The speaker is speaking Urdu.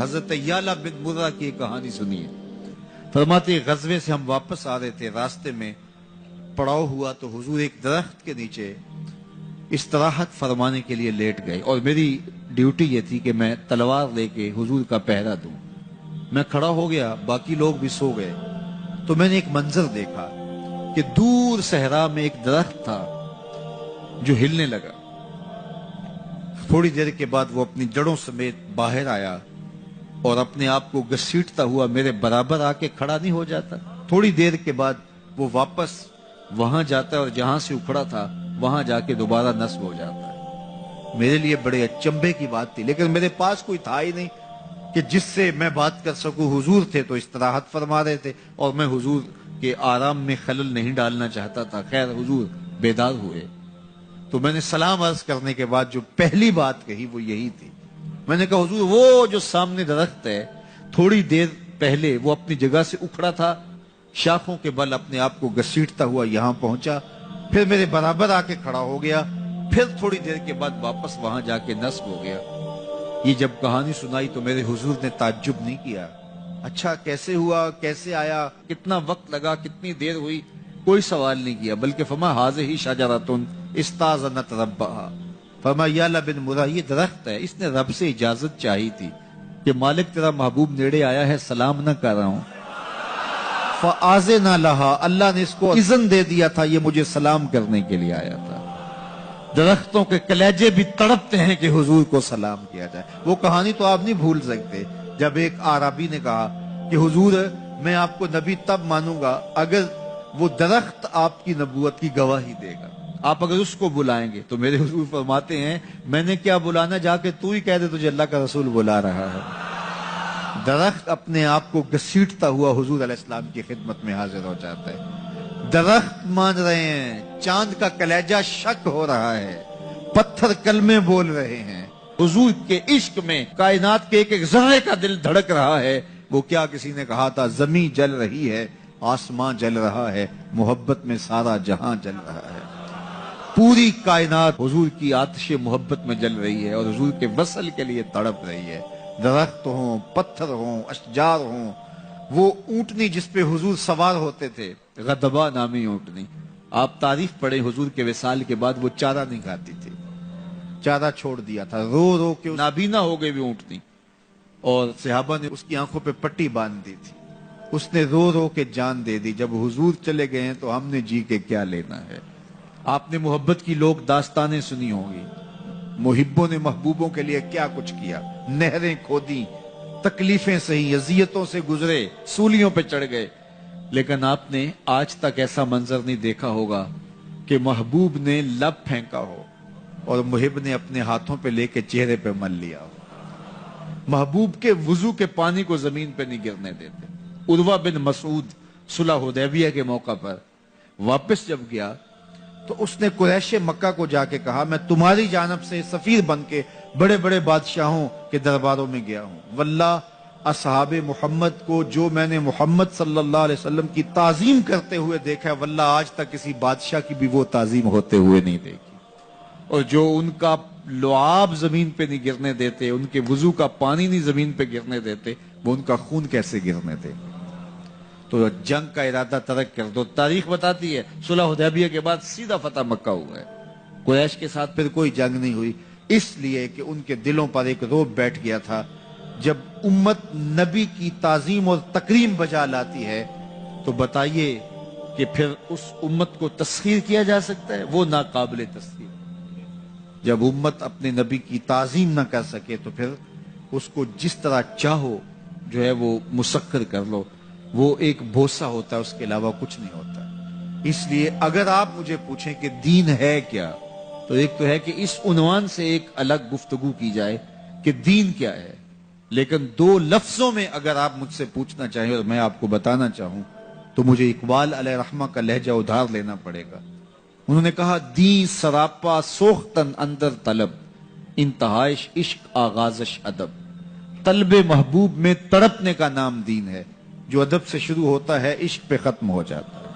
حضرت یعلا بن مرہ کی ایک کہانی سنی ہے۔ فرماتے غزوے سے ہم واپس آ رہے تھے، راستے میں پڑاؤ ہوا تو حضور ایک درخت کے نیچے استراحت فرمانے کے لیے لیٹ گئے، اور میری ڈیوٹی یہ تھی کہ میں تلوار لے کے حضور کا پہرا دوں۔ میں کھڑا ہو گیا، باقی لوگ بھی سو گئے، تو میں نے ایک منظر دیکھا کہ دور صحرا میں ایک درخت تھا جو ہلنے لگا۔ تھوڑی دیر کے بعد وہ اپنی جڑوں سمیت باہر آیا اور اپنے آپ کو گھسیٹتا ہوا میرے برابر آ کے کھڑا نہیں ہو جاتا۔ تھوڑی دیر کے بعد وہ واپس وہاں جاتا ہے اور جہاں سے اکھڑا تھا وہاں جا کے دوبارہ نصب ہو جاتا ہے۔ میرے لیے بڑے اچنبھے کی بات تھی، لیکن میرے پاس کوئی تھا ہی نہیں کہ جس سے میں بات کر سکوں۔ حضور تھے تو استراحت فرما رہے تھے اور میں حضور کے آرام میں خلل نہیں ڈالنا چاہتا تھا۔ خیر حضور بیدار ہوئے تو میں نے سلام عرض کرنے کے بعد جو پہلی بات کہی وہ یہی تھی۔ میں نے کہا حضور وہ جو سامنے درخت ہے تھوڑی دیر پہلے وہ اپنی جگہ سے اکھڑا تھا، شاخوں کے بل اپنے آپ کو گھسیٹتا ہوا یہاں پہنچا، پھر میرے برابر آ کے کھڑا ہو گیا، پھر تھوڑی دیر کے بعد واپس وہاں جا کے نصب ہو گیا۔ یہ جب کہانی سنائی تو میرے حضور نے تعجب نہیں کیا، اچھا کیسے ہوا، کیسے آیا، کتنا وقت لگا، کتنی دیر ہوئی، کوئی سوال نہیں کیا، بلکہ فرمایا ہاذہ شجرۃ استاذنت ربھا، فرمایا یعلا بن مرہ یہ درخت ہے، اس نے رب سے اجازت چاہی تھی کہ مالک تیرا محبوب نیڑے آیا ہے، سلام نہ کر رہا ہوں، فآذن لہا، اللہ نے اس کو اذن دے دیا تھا، یہ مجھے سلام کرنے کے لیے آیا تھا۔ درختوں کے کلیجے بھی تڑپتے ہیں کہ حضور کو سلام کیا جائے۔ وہ کہانی تو آپ نہیں بھول سکتے جب ایک اعرابی نے کہا کہ حضور میں آپ کو نبی تب مانوں گا اگر وہ درخت آپ کی نبوت کی گواہی دے گا، آپ اگر اس کو بلائیں گے۔ تو میرے حضور فرماتے ہیں میں نے کیا بلانا، جا کے تو ہی کہہ دے تجھے اللہ کا رسول بلا رہا ہے۔ درخت اپنے آپ کو گھسیٹتا ہوا حضور علیہ السلام کی خدمت میں حاضر ہو جاتا ہے۔ درخت مان رہے ہیں، چاند کا کلیجہ شک ہو رہا ہے، پتھر کلمے بول رہے ہیں، حضور کے عشق میں کائنات کے ایک ایک ذرے کا دل دھڑک رہا ہے۔ وہ کیا کسی نے کہا تھا زمین جل رہی ہے، آسمان جل رہا ہے، محبت میں سارا جہاں جل رہا ہے۔ پوری کائنات حضور کی آتش محبت میں جل رہی ہے اور حضور کے وصل کے لیے تڑپ رہی ہے۔ درخت ہوں، پتھر ہوں، اشجار ہوں، وہ اونٹنی جس پہ حضور سوار ہوتے تھے، غدبہ نامی اونٹنی، آپ تاریخ پڑھیں حضور کے وصال کے بعد وہ چارہ نہیں کھاتی تھی، چارہ چھوڑ دیا تھا، رو رو کے نابینا ہو گئے وہ اونٹنی، اور صحابہ نے اس کی آنکھوں پہ پٹی باندھ دی تھی، اس نے رو رو کے جان دے دی۔ جب حضور چلے گئے ہیں تو ہم نے جی کے کیا لینا ہے۔ آپ نے محبت کی لوگ داستانیں سنی ہوں گی، محبوں نے محبوبوں کے لیے کیا کچھ کیا، نہریں کھودی، تکلیفیں سہی، اذیتوں سے گزرے، سولیوں پہ چڑھ گئے، لیکن آپ نے آج تک ایسا منظر نہیں دیکھا ہوگا کہ محبوب نے لب پھینکا ہو اور محب نے اپنے ہاتھوں پہ لے کے چہرے پہ مل لیا ہو۔ محبوب کے وضو کے پانی کو زمین پہ نہیں گرنے دیتے۔ عروہ بن مسعود صلح حدیبیہ کے موقع پر واپس جب گیا تو اس نے قریش مکہ کو جا کے کہا میں تمہاری جانب سے سفیر بن کے بڑے بڑے بادشاہوں کے درباروں میں گیا ہوں، واللہ اصحاب محمد کو جو میں نے محمد صلی اللہ علیہ وسلم کی تعظیم کرتے ہوئے دیکھا ہے، واللہ آج تک کسی بادشاہ کی بھی وہ تعظیم ہوتے ہوئے نہیں دیکھی، اور جو ان کا لعاب زمین پہ نہیں گرنے دیتے، ان کے وضو کا پانی نہیں زمین پہ گرنے دیتے، وہ ان کا خون کیسے گرنے دے۔ تو جنگ کا ارادہ ترک کر دو۔ تاریخ بتاتی ہے صلح حدیبیہ کے بعد سیدھا فتح مکہ ہوا ہے، قریش کے ساتھ پھر کوئی جنگ نہیں ہوئی، اس لیے کہ ان کے دلوں پر ایک رعب بیٹھ گیا تھا۔ جب امت نبی کی تعظیم اور تکریم بجا لاتی ہے تو بتائیے کہ پھر اس امت کو تسخیر کیا جا سکتا ہے؟ وہ ناقابل تسخیر۔ جب امت اپنے نبی کی تعظیم نہ کر سکے تو پھر اس کو جس طرح چاہو جو ہے وہ مسخر کر لو، وہ ایک بوسہ ہوتا ہے، اس کے علاوہ کچھ نہیں ہوتا۔ اس لیے اگر آپ مجھے پوچھیں کہ دین ہے کیا، تو ایک تو ہے کہ اس عنوان سے ایک الگ گفتگو کی جائے کہ دین کیا ہے، لیکن دو لفظوں میں اگر آپ مجھ سے پوچھنا چاہیں اور میں آپ کو بتانا چاہوں تو مجھے اقبال علیہ رحمہ کا لہجہ ادھار لینا پڑے گا۔ انہوں نے کہا دین سراپا سوختن اندر طلب، انتہائش عشق آغازش ادب۔ طلب محبوب میں تڑپنے کا نام دین ہے، جو ادب سے شروع ہوتا ہے عشق پہ ختم ہو جاتا ہے۔